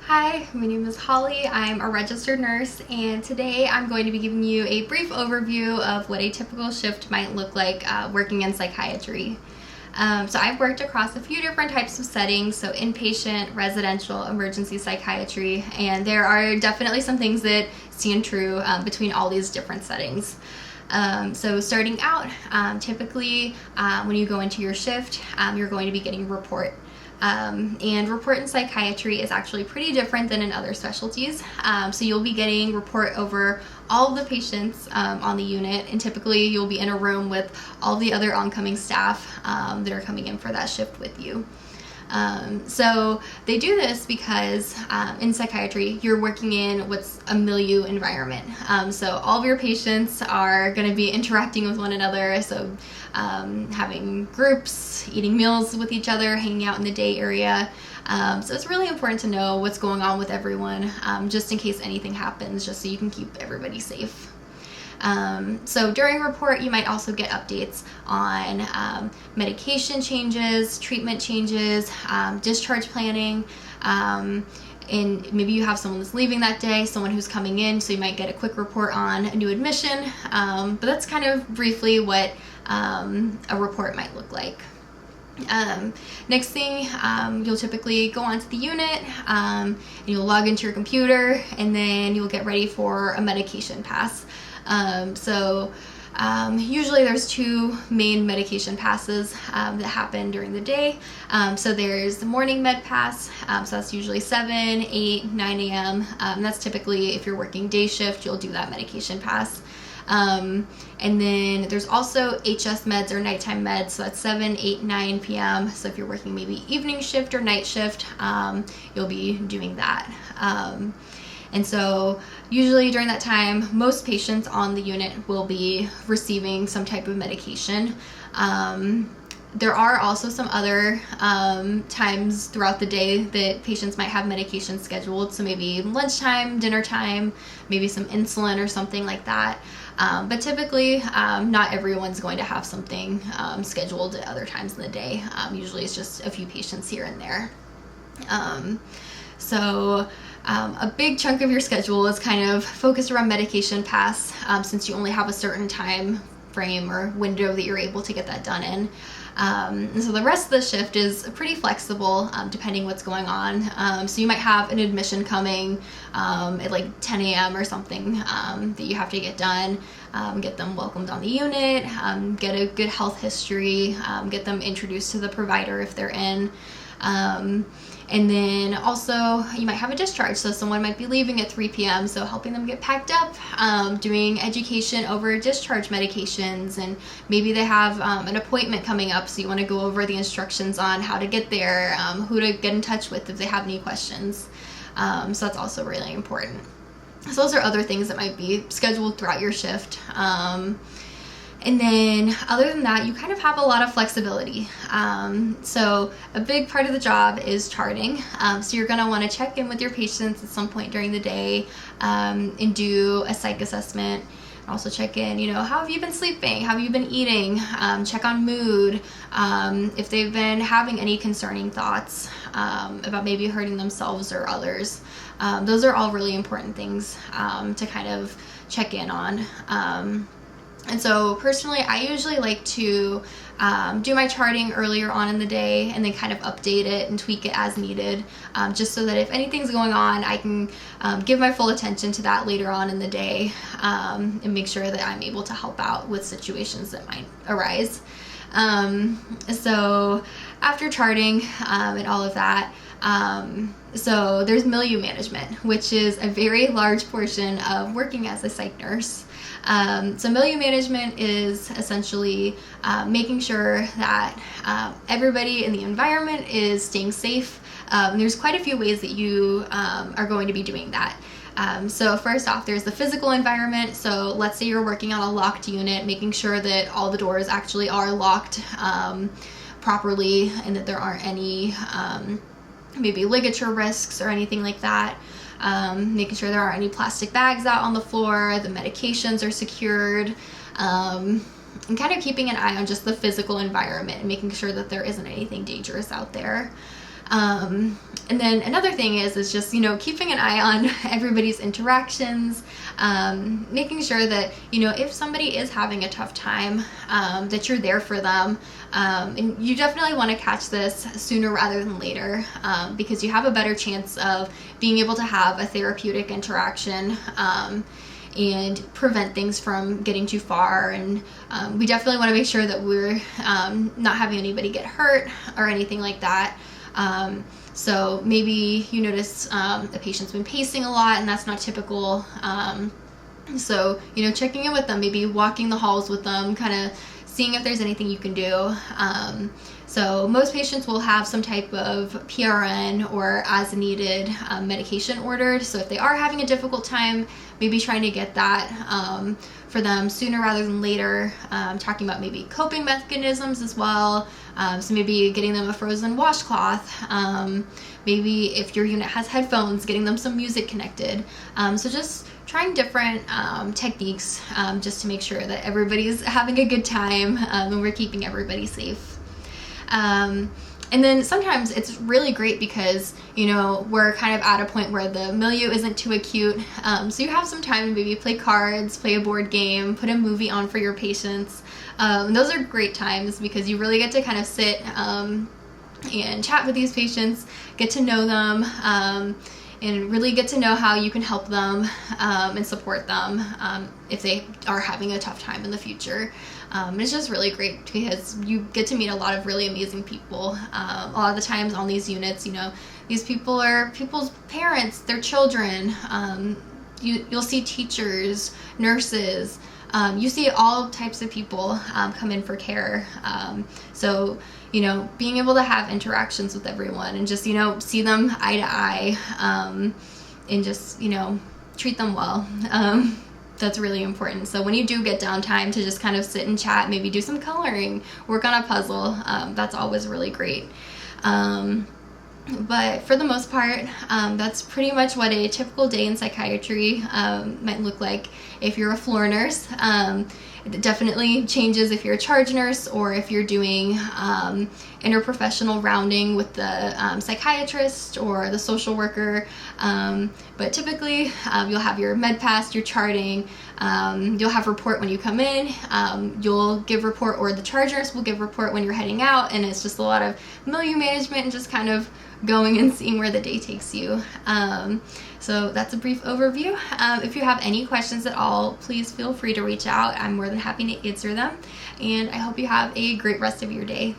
Hi, my name is Holly. I'm a registered nurse, and today I'm going to be giving you a brief overview of what a typical shift might look like working in psychiatry. So I've worked across a few different types of settings, so inpatient, residential, emergency psychiatry, and there are definitely some things that stand true between all these different settings. So starting out, typically when you go into your shift, you're going to be getting a report. And report in psychiatry is actually pretty different than in other specialties. So you'll be getting report over all of the patients on the unit, and typically you'll be in a room with all the other oncoming staff that are coming in for that shift with you. So they do this because in psychiatry you're working in what's a milieu environment. So all of your patients are going to be interacting with one another, so having groups, eating meals with each other, hanging out in the day area. So it's really important to know what's going on with everyone, just in case anything happens, just so you can keep everybody safe. So during report, you might also get updates on medication changes, treatment changes, discharge planning, and maybe you have someone that's leaving that day, someone who's coming in, so you might get a quick report on a new admission. But that's kind of briefly what a report might look like. Next thing, you'll typically go onto the unit, and you'll log into your computer, and then you'll get ready for a medication pass. Usually there's two main medication passes that happen during the day. So there's the morning med pass, so that's usually 7, 8, 9 a.m. That's typically, if you're working day shift, you'll do that medication pass. And then there's also HS meds or nighttime meds, so that's 7, 8, 9 p.m. So if you're working maybe evening shift or night shift, you'll be doing that. And so usually during that time, most patients on the unit will be receiving some type of medication. There are also some other times throughout the day that patients might have medication scheduled, so maybe lunchtime, dinner time, maybe some insulin or something like that. But typically, not everyone's going to have something scheduled at other times in the day. Usually it's just a few patients here and there. A big chunk of your schedule is kind of focused around medication pass, since you only have a certain time frame or window that you're able to get that done in. And so the rest of the shift is pretty flexible, depending what's going on. So you might have an admission coming at like 10 a.m. or something that you have to get done, get them welcomed on the unit, get a good health history, get them introduced to the provider if they're in. And then also you might have a discharge, so someone might be leaving at 3 p.m. so helping them get packed up, doing education over discharge medications, and maybe they have an appointment coming up, so you want to go over the instructions on how to get there, who to get in touch with if they have any questions. So that's also really important. So those are other things that might be scheduled throughout your shift. And then other than that, you kind of have a lot of flexibility. So a big part of the job is charting. So you're gonna wanna check in with your patients at some point during the day, and do a psych assessment. Also check in, how have you been sleeping? How have you been eating? Check on mood. If they've been having any concerning thoughts about maybe hurting themselves or others. Those are all really important things to kind of check in on. And so personally, I usually like to do my charting earlier on in the day and then kind of update it and tweak it as needed, just so that if anything's going on, I can give my full attention to that later on in the day, and make sure that I'm able to help out with situations that might arise. So after charting and all of that, so there's milieu management, which is a very large portion of working as a psych nurse. So milieu management is essentially making sure that everybody in the environment is staying safe. There's quite a few ways that you are going to be doing that. So first off, there's the physical environment. So let's say you're working on a locked unit, making sure that all the doors actually are locked properly and that there aren't any maybe ligature risks or anything like that. Making sure there aren't any plastic bags out on the floor, the medications are secured, and kind of keeping an eye on just the physical environment and making sure that there isn't anything dangerous out there. And then another thing is just, keeping an eye on everybody's interactions, making sure that, if somebody is having a tough time, that you're there for them. And you definitely want to catch this sooner rather than later, because you have a better chance of being able to have a therapeutic interaction, and prevent things from getting too far. And we definitely want to make sure that we're not having anybody get hurt or anything like that. So maybe you notice a patient's been pacing a lot, and that's not typical. So, checking in with them, maybe walking the halls with them, kind of seeing if there's anything you can do. So most patients will have some type of PRN or as needed medication ordered. So if they are having a difficult time, maybe trying to get that for them sooner rather than later. Talking about maybe coping mechanisms as well. So maybe getting them a frozen washcloth. Maybe if your unit has headphones, getting them some music connected. So just trying different techniques just to make sure that everybody's having a good time, and we're keeping everybody safe. And then sometimes it's really great because, we're kind of at a point where the milieu isn't too acute. So you have some time to maybe play cards, play a board game, put a movie on for your patients. Those are great times because you really get to kind of sit and chat with these patients, get to know them, and really get to know how you can help them and support them if they are having a tough time in the future. It's just really great because you get to meet a lot of really amazing people. A lot of the times on these units, these people are people's parents, their children. You'll see teachers, nurses. You see all types of people come in for care. So, being able to have interactions with everyone and just, see them eye to eye, and just, treat them well. That's really important. So when you do get downtime to just kind of sit and chat, maybe do some coloring, work on a puzzle, that's always really great. But for the most part, that's pretty much what a typical day in psychiatry might look like if you're a floor nurse. It definitely changes if you're a charge nurse or if you're doing interprofessional rounding with the psychiatrist or the social worker. But typically, you'll have your med pass, your charting, you'll have report when you come in, you'll give report, or the charge nurse will give report when you're heading out, and it's just a lot of milieu management and just kind of going and seeing where the day takes you. So that's a brief overview. If you have any questions at all, please feel free to reach out. I'm more than happy to answer them, and I hope you have a great rest of your day.